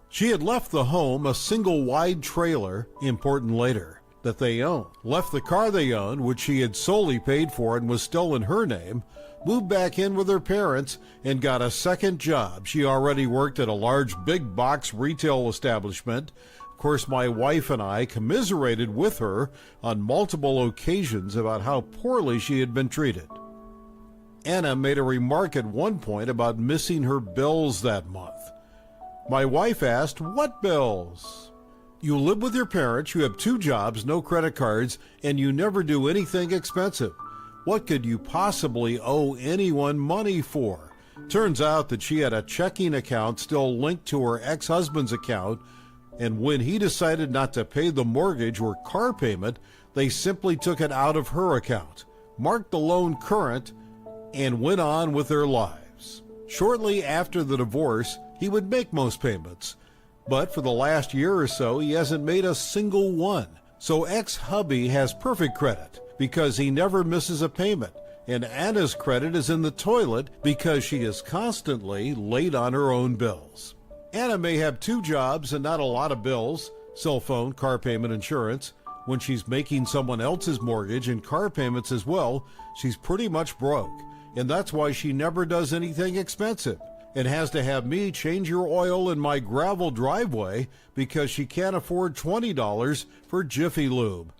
She had left the home, a single wide trailer, important later, that they owned, left the car they owned, which she had solely paid for and was still in her name, moved back in with her parents, and got a second job. She already worked at a large big box retail establishment. Of course, my wife and I commiserated with her on multiple occasions about how poorly she had been treated. Anna made a remark at one point about missing her bills that month. My wife asked, "What bills?" "You live with your parents, you have 2 jobs, no credit cards, and you never do anything expensive. What could you possibly owe anyone money for?" Turns out that she had a checking account still linked to her ex-husband's account, and when he decided not to pay the mortgage or car payment, they simply took it out of her account, marked the loan current, and went on with their lives. Shortly after the divorce, he would make most payments, but for the last year or so, he hasn't made a single one. So ex-hubby has perfect credit because he never misses a payment, and Anna's credit is in the toilet because she is constantly late on her own bills. Anna may have 2 jobs and not a lot of bills, cell phone, car payment, insurance. When she's making someone else's mortgage and car payments as well, she's pretty much broke, and that's why she never does anything expensive and has to have me change your oil in my gravel driveway because she can't afford $20 for Jiffy Lube.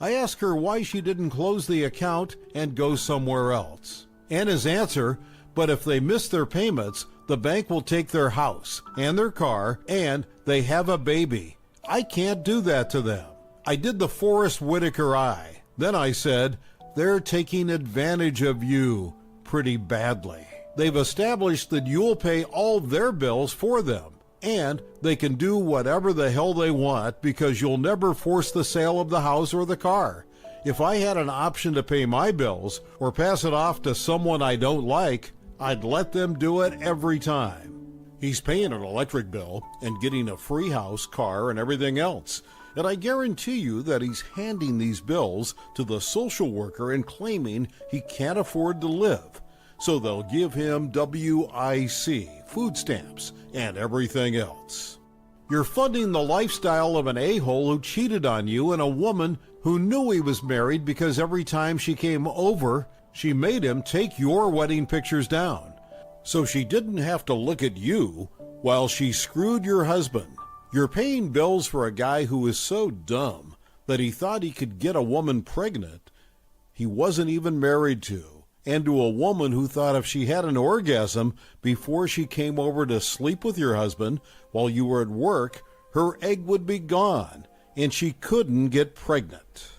I ask her why she didn't close the account and go somewhere else. Anna's answer, but if they miss their payments, the bank will take their house and their car, and they have a baby. I can't do that to them. I did the Forrest Whitaker eye. Then I said, they're taking advantage of you pretty badly. They've established that you'll pay all their bills for them, and they can do whatever the hell they want because you'll never force the sale of the house or the car. If I had an option to pay my bills or pass it off to someone I don't like, I'd let them do it every time. He's paying an electric bill and getting a free house, car, and everything else. And I guarantee you that he's handing these bills to the social worker and claiming he can't afford to live. So they'll give him WIC, food stamps, and everything else. You're funding the lifestyle of an a-hole who cheated on you and a woman who knew he was married because every time she came over, she made him take your wedding pictures down. So she didn't have to look at you while she screwed your husband. You're paying bills for a guy who is so dumb that he thought he could get a woman pregnant he wasn't even married to, and to a woman who thought if she had an orgasm before she came over to sleep with your husband while you were at work, her egg would be gone, and she couldn't get pregnant.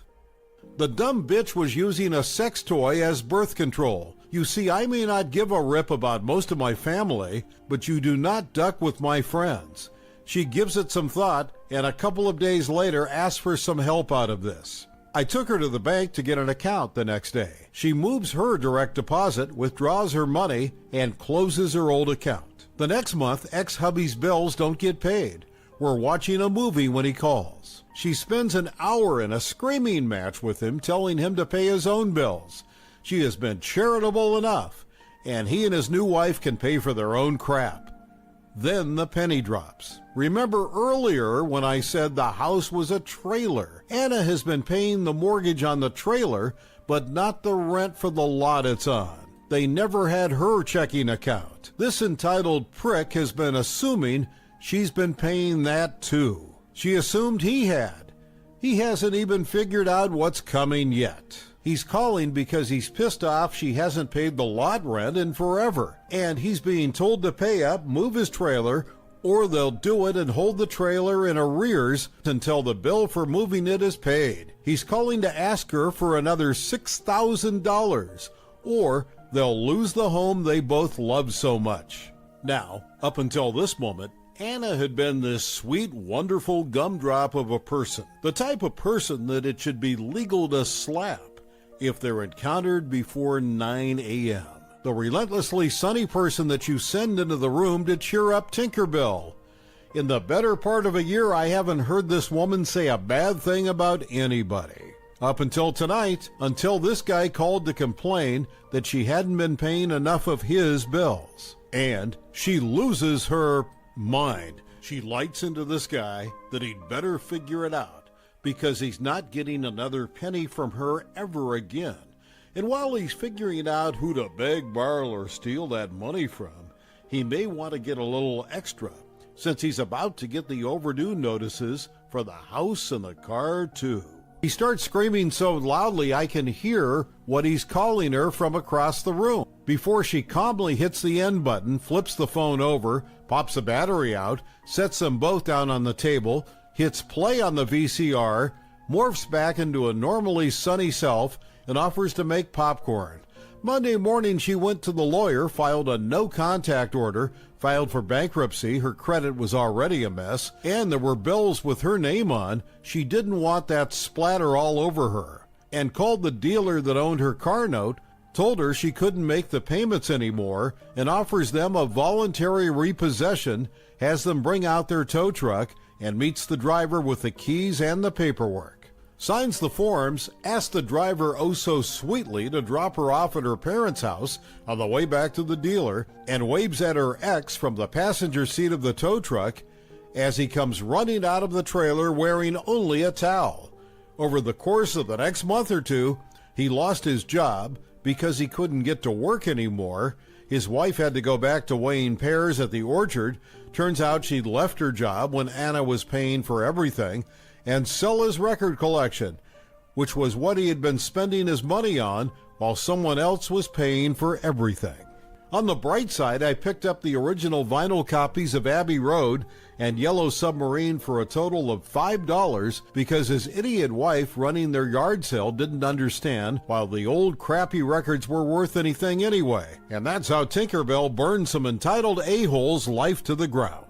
The dumb bitch was using a sex toy as birth control. You see, I may not give a rip about most of my family, but you do not duck with my friends. She gives it some thought, and a couple of days later asks for some help out of this. I took her to the bank to get an account the next day. She moves her direct deposit, withdraws her money, and closes her old account. The next month, ex-hubby's bills don't get paid. We're watching a movie when he calls. She spends an hour in a screaming match with him, telling him to pay his own bills. She has been charitable enough, and he and his new wife can pay for their own crap. Then the penny drops. Remember earlier when I said the house was a trailer? Anna has been paying the mortgage on the trailer, but not the rent for the lot it's on. They never had her checking account. This entitled prick has been assuming she's been paying that too. She assumed he had. He hasn't even figured out what's coming yet. He's calling because he's pissed off she hasn't paid the lot rent in forever, and he's being told to pay up, move his trailer, or they'll do it and hold the trailer in arrears until the bill for moving it is paid. He's calling to ask her for another $6,000, or they'll lose the home they both love so much. Now, up until this moment, Anna had been this sweet, wonderful gumdrop of a person, the type of person that it should be legal to slap if they're encountered before 9 a.m. The relentlessly sunny person that you send into the room to cheer up Tinkerbell. In the better part of a year, I haven't heard this woman say a bad thing about anybody. Up until tonight, until this guy called to complain that she hadn't been paying enough of his bills. And she loses her mind. She lights into this guy that he'd better figure it out, because he's not getting another penny from her ever again. And while he's figuring out who to beg, borrow, or steal that money from, he may want to get a little extra, since he's about to get the overdue notices for the house and the car, too. He starts screaming so loudly I can hear what he's calling her from across the room. Before she calmly hits the end button, flips the phone over, pops the battery out, sets them both down on the table, hits play on the VCR, morphs back into a normally sunny self, and offers to make popcorn. Monday morning, she went to the lawyer, filed a no-contact order, filed for bankruptcy. Her credit was already a mess, and there were bills with her name on. She didn't want that splatter all over her, and called the dealer that owned her car note, told her she couldn't make the payments anymore, and offers them a voluntary repossession, has them bring out their tow truck, and meets the driver with the keys and the paperwork. Signs the forms, asks the driver oh so sweetly to drop her off at her parents' house on the way back to the dealer, and waves at her ex from the passenger seat of the tow truck as he comes running out of the trailer wearing only a towel. Over the course of the next month or two, he lost his job because he couldn't get to work anymore. His wife had to go back to weighing pears at the orchard. Turns out she'd left her job when Anna was paying for everything, and sell his record collection, which was what he had been spending his money on while someone else was paying for everything. On the bright side, I picked up the original vinyl copies of Abbey Road and Yellow Submarine for a total of $5 because his idiot wife running their yard sale didn't understand why the old crappy records were worth anything anyway. And that's how Tinkerbell burned some entitled a-hole's life to the ground.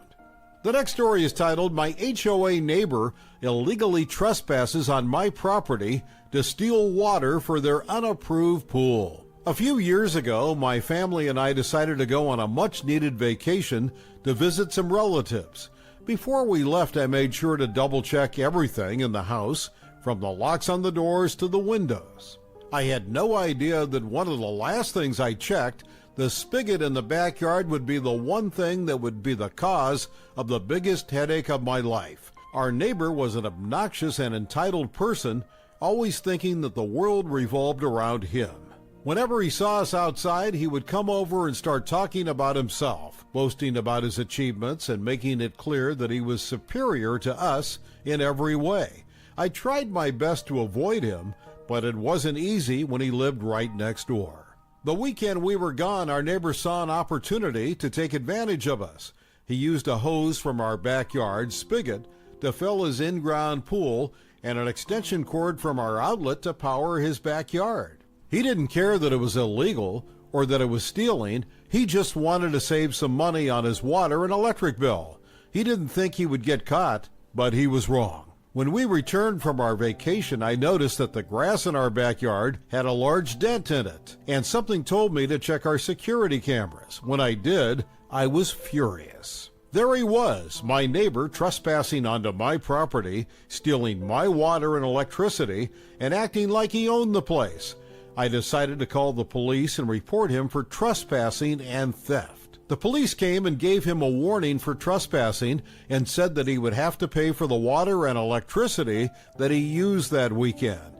The next story is titled, "My HOA Neighbor Illegally Trespasses on My Property to Steal Water for Their Unapproved Pool." A few years ago, my family and I decided to go on a much-needed vacation to visit some relatives. Before we left, I made sure to double-check everything in the house, from the locks on the doors to the windows. I had no idea that one of the last things I checked, the spigot in the backyard, would be the one thing that would be the cause of the biggest headache of my life. Our neighbor was an obnoxious and entitled person, always thinking that the world revolved around him. Whenever he saw us outside, he would come over and start talking about himself, boasting about his achievements and making it clear that he was superior to us in every way. I tried my best to avoid him, but it wasn't easy when he lived right next door. The weekend we were gone, our neighbor saw an opportunity to take advantage of us. He used a hose from our backyard spigot to fill his in-ground pool and an extension cord from our outlet to power his backyard. He didn't care that it was illegal or that it was stealing. He just wanted to save some money on his water and electric bill. He didn't think he would get caught, but he was wrong. When we returned from our vacation, I noticed that the grass in our backyard had a large dent in it, and something told me to check our security cameras. When I did, I was furious. There he was, my neighbor, trespassing onto my property, stealing my water and electricity, and acting like he owned the place. I decided to call the police and report him for trespassing and theft. The police came and gave him a warning for trespassing and said that he would have to pay for the water and electricity that he used that weekend.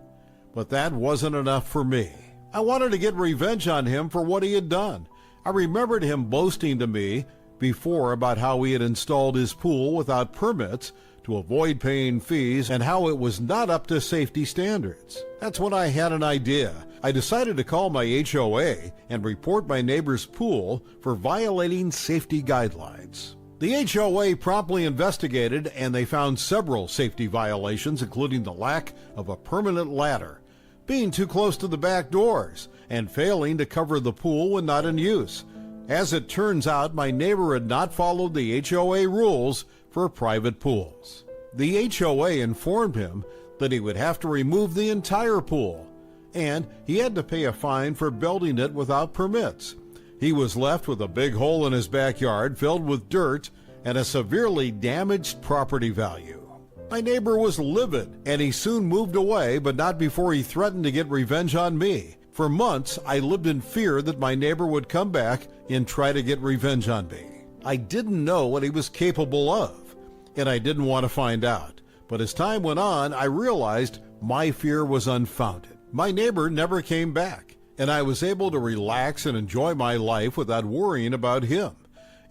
But that wasn't enough for me. I wanted to get revenge on him for what he had done. I remembered him boasting to me before about how he had installed his pool without permits to avoid paying fees and how it was not up to safety standards. That's when I had an idea. I decided to call my HOA and report my neighbor's pool for violating safety guidelines. The HOA promptly investigated and they found several safety violations, including the lack of a permanent ladder, being too close to the back doors, and failing to cover the pool when not in use. As it turns out, my neighbor had not followed the HOA rules for private pools. The HOA informed him that he would have to remove the entire pool, and he had to pay a fine for building it without permits. He was left with a big hole in his backyard filled with dirt and a severely damaged property value. My neighbor was livid, and he soon moved away, but not before he threatened to get revenge on me. For months, I lived in fear that my neighbor would come back and try to get revenge on me. I didn't know what he was capable of, and I didn't want to find out. But as time went on, I realized my fear was unfounded. My neighbor never came back, and I was able to relax and enjoy my life without worrying about him.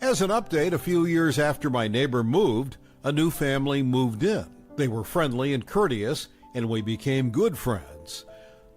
As an update, a few years after my neighbor moved, a new family moved in. They were friendly and courteous, and we became good friends.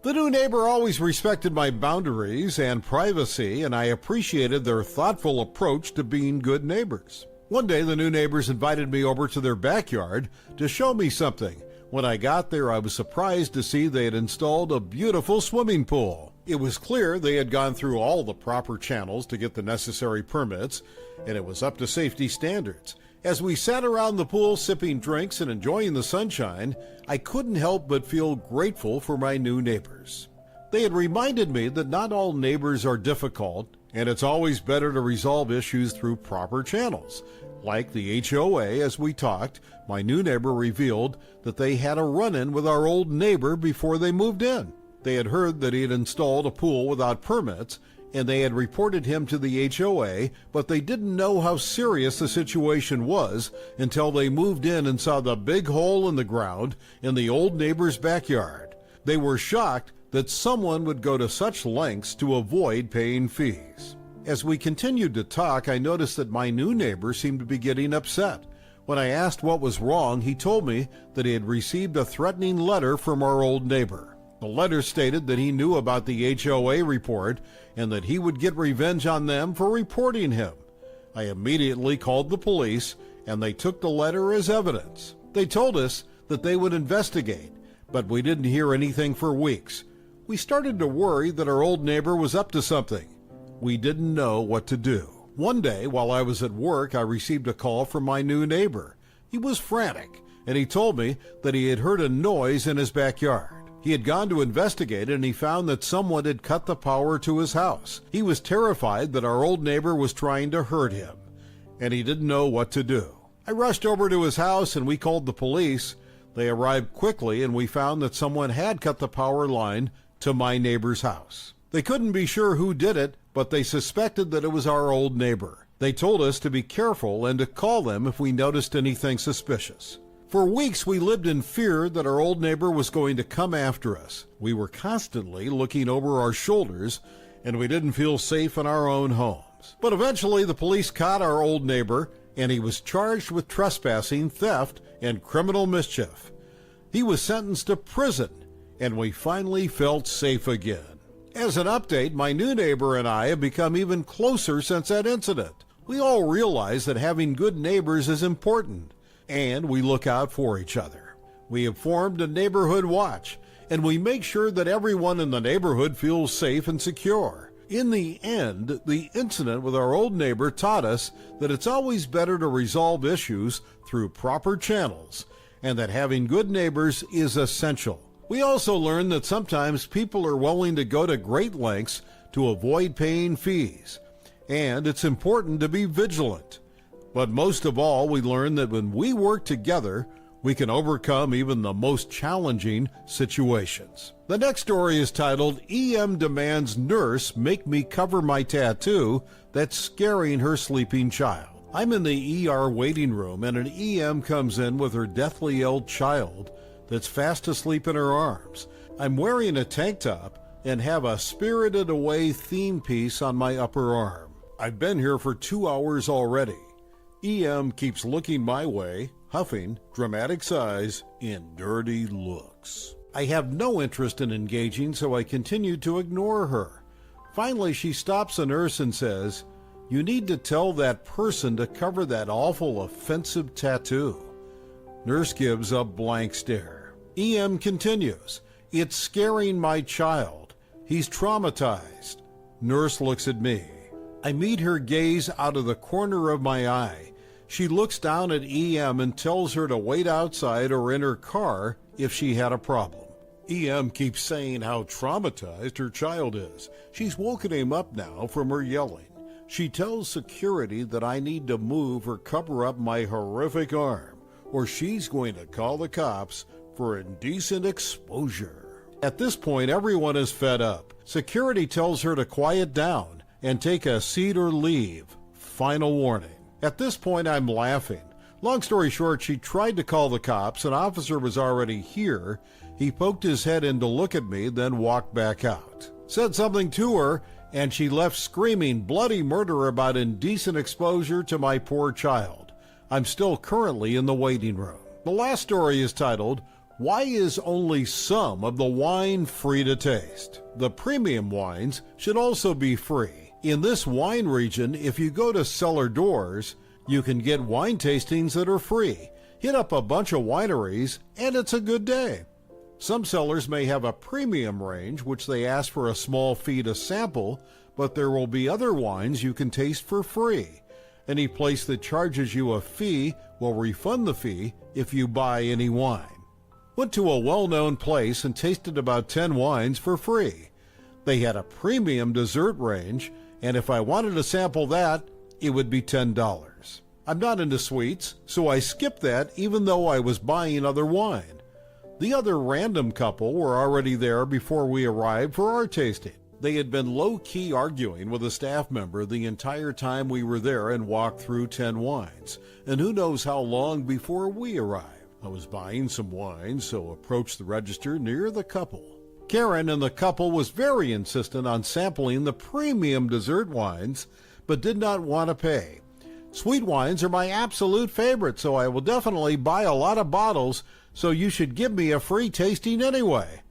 The new neighbor always respected my boundaries and privacy, and I appreciated their thoughtful approach to being good neighbors. One day, the new neighbors invited me over to their backyard to show me something. When I got there, I was surprised to see they had installed a beautiful swimming pool. It was clear they had gone through all the proper channels to get the necessary permits, and it was up to safety standards. As we sat around the pool sipping drinks and enjoying the sunshine, I couldn't help but feel grateful for my new neighbors. They had reminded me that not all neighbors are difficult, and it's always better to resolve issues through proper channels. Like the HOA, as we talked, my new neighbor revealed that they had a run-in with our old neighbor before they moved in. They had heard that he had installed a pool without permits, and they had reported him to the HOA, but they didn't know how serious the situation was until they moved in and saw the big hole in the ground in the old neighbor's backyard. They were shocked that someone would go to such lengths to avoid paying fees. As we continued to talk, I noticed that my new neighbor seemed to be getting upset. When I asked what was wrong, he told me that he had received a threatening letter from our old neighbor. The letter stated that he knew about the HOA report and that he would get revenge on them for reporting him. I immediately called the police, and they took the letter as evidence. They told us that they would investigate, but we didn't hear anything for weeks. We started to worry that our old neighbor was up to something. We didn't know what to do. One day, while I was at work, I received a call from my new neighbor. He was frantic, and he told me that he had heard a noise in his backyard. He had gone to investigate, and he found that someone had cut the power to his house. He was terrified that our old neighbor was trying to hurt him, and he didn't know what to do. I rushed over to his house, and we called the police. They arrived quickly, and we found that someone had cut the power line to my neighbor's house. They couldn't be sure who did it, but they suspected that it was our old neighbor. They told us to be careful and to call them if we noticed anything suspicious. For weeks, we lived in fear that our old neighbor was going to come after us. We were constantly looking over our shoulders, and we didn't feel safe in our own homes. But eventually, the police caught our old neighbor, and he was charged with trespassing, theft, and criminal mischief. He was sentenced to prison, and we finally felt safe again. As an update, my new neighbor and I have become even closer since that incident. We all realize that having good neighbors is important, and we look out for each other. We have formed a neighborhood watch, and we make sure that everyone in the neighborhood feels safe and secure. In the end, the incident with our old neighbor taught us that it's always better to resolve issues through proper channels, and that having good neighbors is essential. We also learned that sometimes people are willing to go to great lengths to avoid paying fees, and it's important to be vigilant. But most of all, we learned that when we work together, we can overcome even the most challenging situations. The next story is titled, EM Demands Nurse Make Me Cover My Tattoo That's Scaring Her Sleeping Child. I'm in the ER waiting room, and an EM comes in with her deathly ill child that's fast asleep in her arms. I'm wearing a tank top and have a Spirited Away theme piece on my upper arm. I've been here for 2 hours already. EM keeps looking my way, huffing, dramatic sighs, and dirty looks. I have no interest in engaging, so I continue to ignore her. Finally, she stops a nurse and says, "You need to tell that person to cover that awful offensive tattoo." Nurse gives a blank stare. EM continues, "It's scaring my child. He's traumatized." Nurse looks at me. I meet her gaze out of the corner of my eye. She looks down at EM and tells her to wait outside or in her car if she had a problem. EM keeps saying how traumatized her child is. She's woken him up now from her yelling. She tells security that I need to move or cover up my horrific arm, or she's going to call the cops for indecent exposure. At this point, everyone is fed up. Security tells her to quiet down and take a seat or leave. Final warning. At this point, I'm laughing. Long story short, she tried to call the cops. An officer was already here. He poked his head in to look at me, then walked back out. Said something to her, and she left screaming bloody murder about indecent exposure to my poor child. I'm still currently in the waiting room. The last story is titled, Why is only some of the wine free to taste? The premium wines should also be free. In this wine region, if you go to cellar doors, you can get wine tastings that are free. Hit up a bunch of wineries, and it's a good day. Some cellars may have a premium range, which they ask for a small fee to sample, but there will be other wines you can taste for free. Any place that charges you a fee will refund the fee if you buy any wine. Went to a well-known place and tasted about 10 wines for free. They had a premium dessert range, and if I wanted to sample that, it would be $10. I'm not into sweets, so I skipped that even though I was buying other wine. The other random couple were already there before we arrived for our tasting. They had been low-key arguing with a staff member the entire time we were there and walked through 10 wines, and who knows how long before we arrived. I was buying some wine, so approached the register near the couple. Karen and the couple was very insistent on sampling the premium dessert wines, but did not want to pay. Sweet wines are my absolute favorite, so I will definitely buy a lot of bottles, so you should give me a free tasting anyway.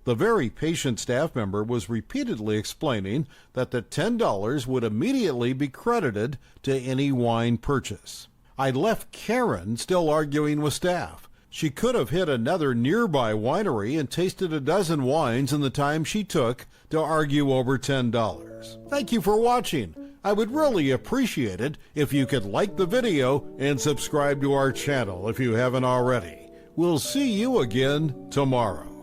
The very patient staff member was repeatedly explaining that the $10 would immediately be credited to any wine purchase. I left Karen still arguing with staff. She could have hit another nearby winery and tasted a dozen wines in the time she took to argue over $10. Thank you for watching. I would really appreciate it if you could like the video and subscribe to our channel if you haven't already. We'll see you again tomorrow.